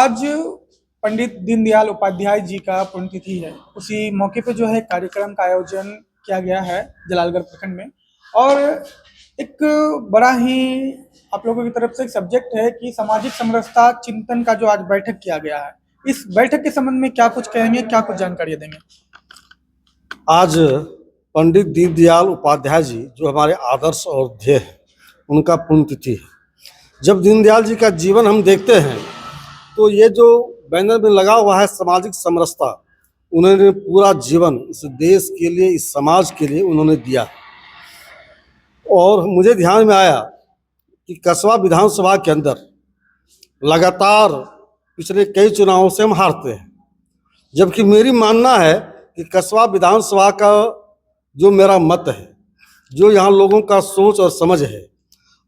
आज पंडित दीनदयाल उपाध्याय जी का पुण्यतिथि है। उसी मौके पे जो है कार्यक्रम का आयोजन किया गया है जलालगढ़ प्रखंड में। और एक बड़ा ही आप लोगों की तरफ से एक सब्जेक्ट है कि सामाजिक समरसता चिंतन का जो आज बैठक किया गया है, इस बैठक के संबंध में क्या कुछ कहेंगे, क्या कुछ जानकारी देंगे? आज पंडित दीनदयाल उपाध्याय जी जो हमारे आदर्श और ध्येय है, उनका पुण्यतिथि है। जब दीनदयाल जी का जीवन हम देखते हैं तो ये जो बैनर में लगा हुआ है सामाजिक समरसता, उन्होंने पूरा जीवन इस देश के लिए, इस समाज के लिए उन्होंने दिया। और मुझे ध्यान में आया कि कसबा विधानसभा के अंदर लगातार पिछले कई चुनावों से हम हारते हैं, जबकि मेरी मानना है कि कसबा विधानसभा का जो मेरा मत है, जो यहाँ लोगों का सोच और समझ है,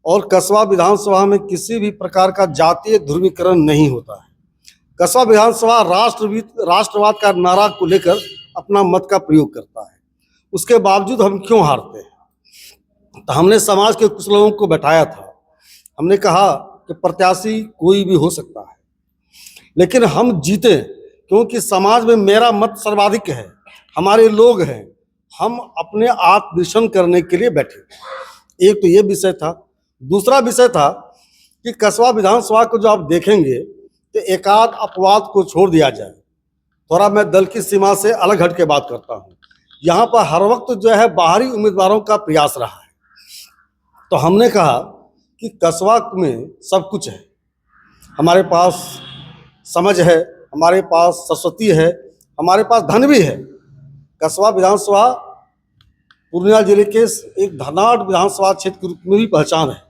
और कसबा विधानसभा में किसी भी प्रकार का जातीय ध्रुवीकरण नहीं होता है। कसबा विधानसभा राष्ट्रवाद का नारा को लेकर अपना मत का प्रयोग करता है। उसके बावजूद हम क्यों हारते हैं? तो हमने समाज के कुछ लोगों को बैठाया था। हमने कहा कि प्रत्याशी कोई भी हो सकता है, लेकिन हम जीते क्योंकि समाज में मेरा मत सर्वाधिक है, हमारे लोग हैं, हम अपने आत्मनिरीक्षण करने के लिए बैठे। एक तो ये विषय था। दूसरा विषय था कि कसबा विधानसभा को जो आप देखेंगे तो एकाध अपवाद को छोड़ दिया जाए। थोड़ा मैं दल की सीमा से अलग हट के बात करता हूँ। यहाँ पर हर वक्त जो है बाहरी उम्मीदवारों का प्रयास रहा है। तो हमने कहा कि कसबा में सब कुछ है, हमारे पास समझ है, हमारे पास सरस्वती है, हमारे पास धन भी है। कसबा विधानसभा पूर्णिया जिले के एक धनाढ़ विधानसभा क्षेत्र के रूप में भी पहचान है।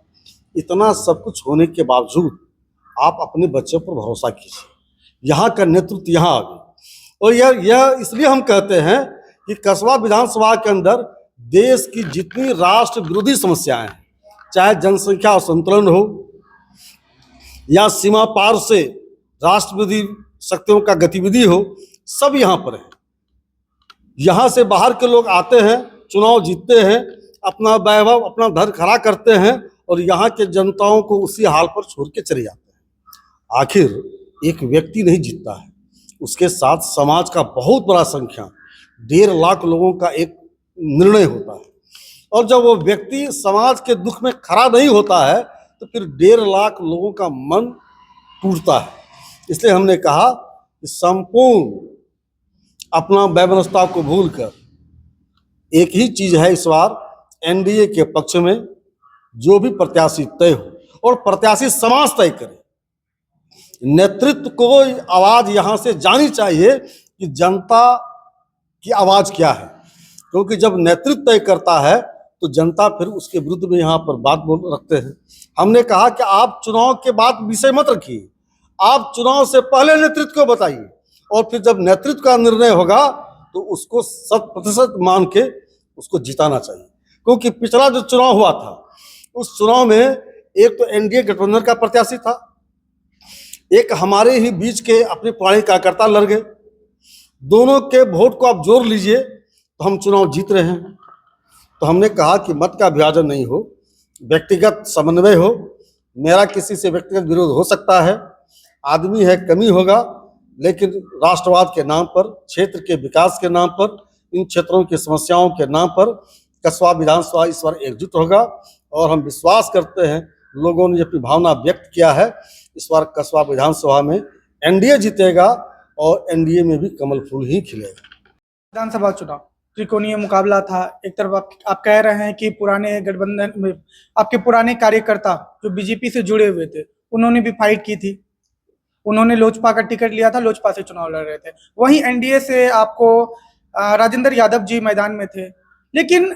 इतना सब कुछ होने के बावजूद आप अपने बच्चों पर भरोसा कीजिए। यहाँ का नेतृत्व यहाँ आ गया। और यह इसलिए हम कहते हैं कि कसबा विधानसभा के अंदर देश की जितनी राष्ट्र विरोधी समस्याएं हैं, चाहे जनसंख्या असंतुलन हो या सीमा पार से राष्ट्र विरोधी शक्तियों का गतिविधि हो, सब यहाँ पर है। यहाँ से बाहर के लोग आते हैं, चुनाव जीतते हैं, अपना वैभव, अपना धन खड़ा करते हैं और यहाँ के जनताओं को उसी हाल पर छोड़ के चले जाते हैं। आखिर एक व्यक्ति नहीं जीतता है, उसके साथ समाज का बहुत बड़ा संख्या 1.5 लाख लोगों का एक निर्णय होता है। और जब वो व्यक्ति समाज के दुख में खड़ा नहीं होता है तो फिर 1.5 लाख लोगों का मन टूटता है। इसलिए हमने कहा कि संपूर्ण अपना वैमनस्यता को भूलकर एक ही चीज है इस बार, एनडीए के पक्ष में जो भी प्रत्याशी तय हो और प्रत्याशी समाज तय करे। नेतृत्व को आवाज यहां से जानी चाहिए कि जनता की आवाज क्या है, क्योंकि जब नेतृत्व तय करता है तो जनता फिर उसके विरुद्ध में यहाँ पर बात बोल रखते हैं। हमने कहा कि आप चुनाव के बाद विषय मत रखिए, आप चुनाव से पहले नेतृत्व को बताइए और फिर जब नेतृत्व का निर्णय होगा तो उसको 100% मान के उसको जिताना चाहिए। क्योंकि पिछला जो चुनाव हुआ था, उस चुनाव में एक तो एनडीए गठबंधन का प्रत्याशी था, एक हमारे ही बीच के अपने पुराने कार्यकर्ता लड़ गए। दोनों के वोट को आप जोड़ लीजिए तो हम चुनाव जीत रहे हैं। तो हमने कहा कि मत का विभाजन नहीं हो, व्यक्तिगत समन्वय हो। मेरा किसी से व्यक्तिगत विरोध हो सकता है, आदमी है, कमी होगा, लेकिन राष्ट्रवाद के नाम पर, क्षेत्र के विकास के नाम पर, इन क्षेत्रों की समस्याओं के नाम पर कसबा विधानसभा इस बार एकजुट होगा। और हम विश्वास करते हैं, लोगों ने अपनी भावना व्यक्त किया है, इस बार कसबा विधानसभा में एनडीए जीतेगा और एनडीए में भी कमल फूल ही खिलेगा। विधानसभा चुनाव त्रिकोणीय मुकाबला था। एक तरफ आप कह रहे हैं कि पुराने गठबंधन में आपके पुराने कार्यकर्ता जो बीजेपी से जुड़े हुए थे, उन्होंने भी फाइट की थी, उन्होंने लोजपा का टिकट लिया था, लोजपा से चुनाव लड़ रहे थे। वहीं एनडीए से आपको राजेंद्र यादव जी मैदान में थे। लेकिन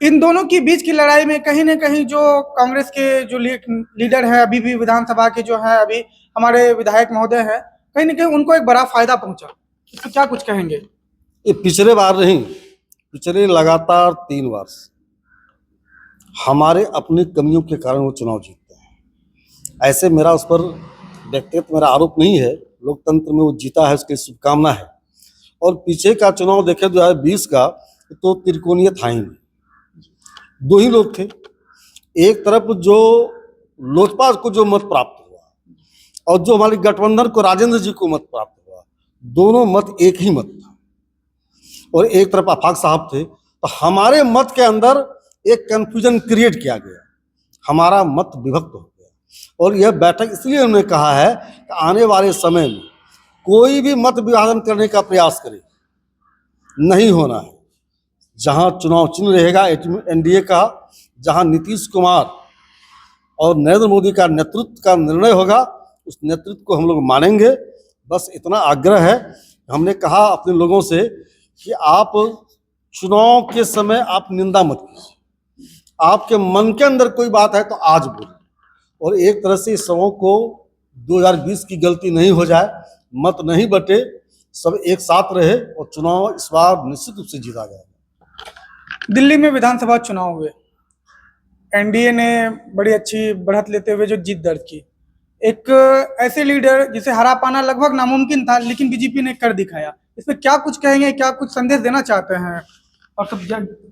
इन दोनों के बीच की लड़ाई में कहीं ना कहीं जो कांग्रेस के जो लीडर है, अभी भी विधानसभा के जो है, अभी हमारे विधायक महोदय हैं, कहीं ना कहीं उनको एक बड़ा फायदा पहुंचा। इसको क्या कुछ कहेंगे? ये पिछले बार नहीं, पिछले लगातार 3 वर्ष हमारे अपनी कमियों के कारण वो चुनाव जीतते हैं। ऐसे मेरा उस पर व्यक्तिगत मेरा आरोप नहीं है, लोकतंत्र में वो जीता है, उसकी शुभकामना है। और पीछे का चुनाव देखें 2020 का, तो त्रिकोणीय था ही नहीं, 2 ही लोग थे। एक तरफ जो लोजपा को जो मत प्राप्त हुआ, और जो हमारी गठबंधन को राजेंद्र जी को मत प्राप्त हुआ, दोनों मत एक ही मत था और एक तरफ आफाक साहब थे, तो हमारे मत के अंदर एक कंफ्यूजन क्रिएट किया गया, हमारा मत विभक्त हो गया। और यह बैठक इसलिए उन्होंने कहा है कि आने वाले समय में कोई भी मत विभाजन करने का प्रयास करे नहीं होना है। जहां चुनाव चिन्ह रहेगा एनडीए का, जहां नीतीश कुमार और नरेंद्र मोदी का नेतृत्व का निर्णय होगा, उस नेतृत्व को हम लोग मानेंगे। बस इतना आग्रह है। हमने कहा अपने लोगों से कि आप चुनाव के समय आप निंदा मत कीजिए, आपके मन के अंदर कोई बात है तो आज बोलिए, और एक तरह से इस समूह को 2020 की गलती नहीं हो जाए, मत नहीं बटे, सब एक साथ रहे और चुनाव इस बार निश्चित रूप से जीता जाएगा। दिल्ली में विधानसभा चुनाव हुए, एनडीए ने बड़ी अच्छी बढ़त लेते हुए जो जीत दर्ज की, एक ऐसे लीडर जिसे हरा पाना लगभग नामुमकिन था, लेकिन बीजेपी ने कर दिखाया। इसमें क्या कुछ कहेंगे, क्या कुछ संदेश देना चाहते हैं? और सब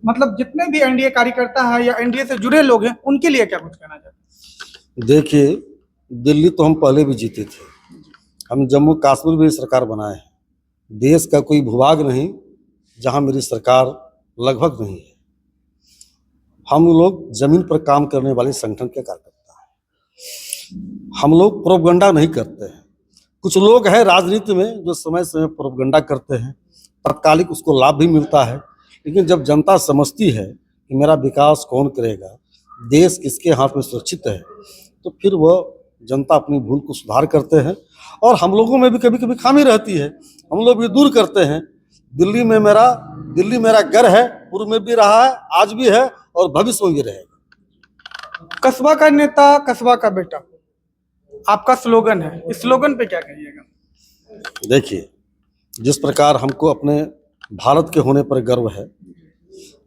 मतलब जितने भी एनडीए कार्यकर्ता है या एनडीए से जुड़े लोग हैं, उनके लिए क्या कुछ कहना चाहते हैं? देखिए, दिल्ली तो हम पहले भी जीते थे, हम जम्मू कश्मीर में सरकार बनाए हैं। देश का कोई भूभाग नहीं जहां मेरी सरकार लगभग नहीं है। हम लोग जमीन पर काम करने वाले संगठन के कार्यकर्ता हैं, हम लोग प्रोपगंडा नहीं करते हैं। कुछ लोग हैं राजनीति में जो समय समय प्रोपगंडा करते हैं, तात्कालिक उसको लाभ भी मिलता है, लेकिन जब जनता समझती है कि मेरा विकास कौन करेगा, देश किसके हाथ में सुरक्षित है, तो फिर वह जनता अपनी भूल को सुधार करते हैं। और हम लोगों में भी कभी कभी खामी रहती है, हम लोग भी दूर करते हैं। दिल्ली मेरा घर है, पूर्व में भी रहा है, आज भी है और भविष्य में भी रहेगा। कस्बा का नेता, कस्बा का बेटा, आपका स्लोगन है, इस स्लोगन पे क्या कहिएगा? देखिए, जिस प्रकार हमको अपने भारत के होने पर गर्व है,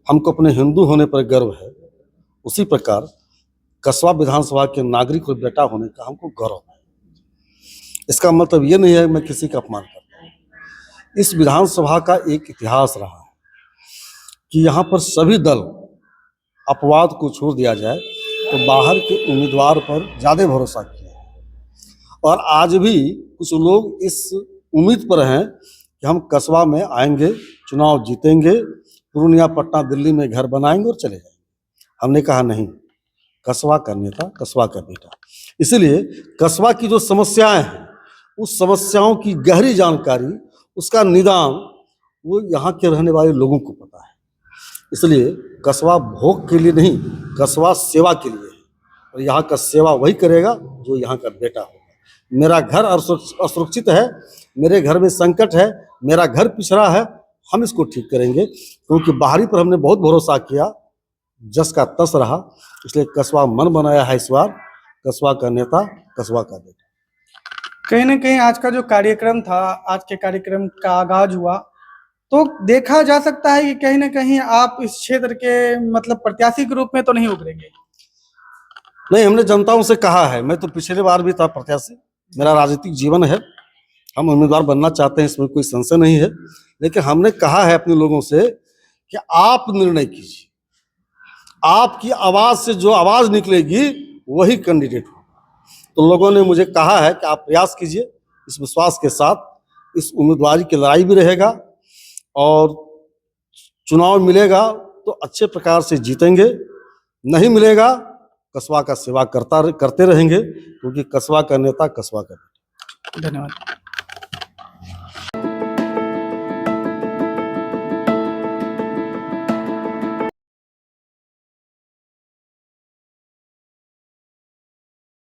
हमको अपने हिंदू होने पर गर्व है, उसी प्रकार कस्बा विधानसभा के नागरिक और बेटा होने का हमको गौरव है। इसका मतलब ये नहीं है मैं किसी का अपमान करता हूँ। इस विधानसभा का एक इतिहास रहा है कि यहाँ पर सभी दल, अपवाद को छोड़ दिया जाए तो बाहर के उम्मीदवार पर ज़्यादा भरोसा किया है। और आज भी कुछ लोग इस उम्मीद पर हैं कि हम कस्बा में आएंगे, चुनाव जीतेंगे, पूर्णिया, पटना, दिल्ली में घर बनाएंगे और चले जाएंगे। हमने कहा नहीं, कस्बा का नेता, कस्बा का बेटा। इसलिए कस्बा की जो समस्याएं हैं, उस समस्याओं की गहरी जानकारी, उसका निदान वो यहाँ के रहने वाले लोगों को पता है। इसलिए कस्बा भोग के लिए नहीं, कस्बा सेवा के लिए है, और यहाँ का सेवा वही करेगा जो यहाँ का बेटा होगा। मेरा घर असुरक्षित है, मेरे घर में संकट है, मेरा घर पिछड़ा है, हम इसको ठीक करेंगे, क्योंकि बाहरी पर हमने बहुत भरोसा किया, जस का तस रहा। इसलिए कस्बा मन बनाया है इस बार, कस्बा का नेता, कस्बा का बेटा। कहीं ना कहीं आज का जो कार्यक्रम था, आज के कार्यक्रम का आगाज हुआ, तो देखा जा सकता है कि कहीं ना कहीं आप इस क्षेत्र के मतलब प्रत्याशी के रूप में तो नहीं उभरेंगे। नहीं, हमने जनताओं से कहा है, मैं तो पिछले बार भी था प्रत्याशी, मेरा राजनीतिक जीवन है, हम उम्मीदवार बनना चाहते हैं, इसमें कोई संशय नहीं है। लेकिन हमने कहा है अपने लोगों से कि आप निर्णय कीजिए, आपकी आवाज से जो आवाज निकलेगी वही कैंडिडेट होगा। तो लोगों ने मुझे कहा है कि आप प्रयास कीजिए, इस विश्वास के साथ इस उम्मीदवारी की लड़ाई भी रहेगा और चुनाव मिलेगा तो अच्छे प्रकार से जीतेंगे, नहीं मिलेगा कस्बा का सेवा करते रहेंगे, क्योंकि कस्बा का नेता, कस्बा का बेटा। धन्यवाद।